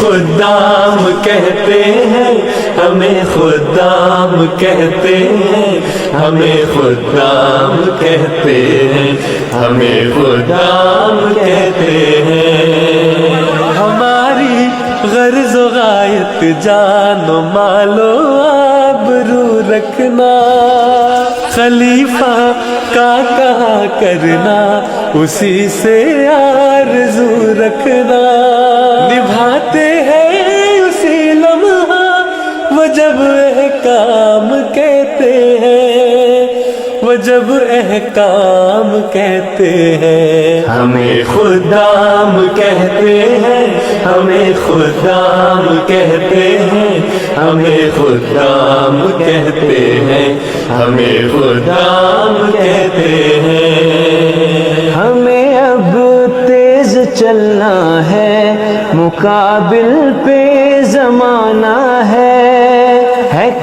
خدام کہتے ہیں، ہمیں خدام کہتے ہیں، ہمیں خدام کہتے ہیں، ہمیں خدام کہتے ہیں۔ ہماری غرض و غایت جان و مال و آبرو رکھنا، خلیفہ کا کہا کرنا، اسی سے آرزو رکھنا، نبھاتے ہیں اسی لمحہ وہ جب احکام کہتے ہیں، وہ جب احکام کہتے ہیں۔ ہمیں خدام کہتے ہیں، ہمیں خدام کہتے ہیں، ہمیں خدام کہتے ہیں، ہمیں خدام کہتے ہیں۔ ہمیں اب تیز چلنا ہے، مقابل پہ زمانہ ہے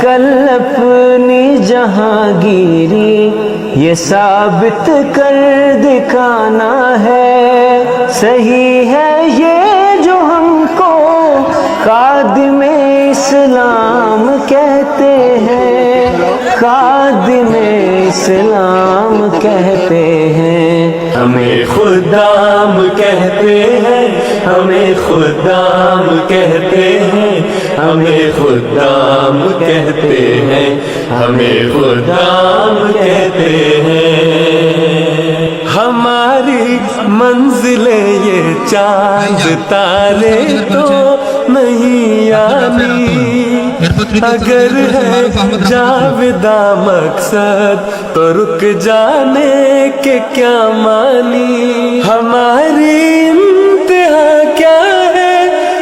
کل اپنی جہانگیری یہ ثابت کر دکھانا ہے۔ صحیح ہے یہ جو ہم کو خادم اسلام کہتے ہیں، خادم اسلام کہتے ہیں۔ ہمیں خدام کہتے ہیں، ہمیں خدام کہتے ہیں، ہمیں خدام کہتے ہیں، ہمیں خدام کہتے ہیں۔ ہماری منزلیں یہ چاند تارے تو نہیں آنی، اگر ہے جاوداں مقصد تو رک جانے کے کیا مانی۔ ہماری انتہا کیا ہے،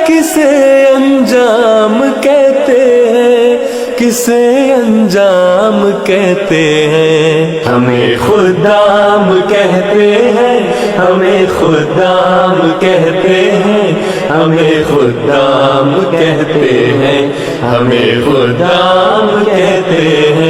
کسے انجام کہتے ہیں، کسے انجام کہتے ہیں۔ ہمیں خدام کہتے ہیں، ہمیں خدام کہتے ہیں، ہمیں خدام کہتے ہیں، ہمیں خدام کہتے ہیں۔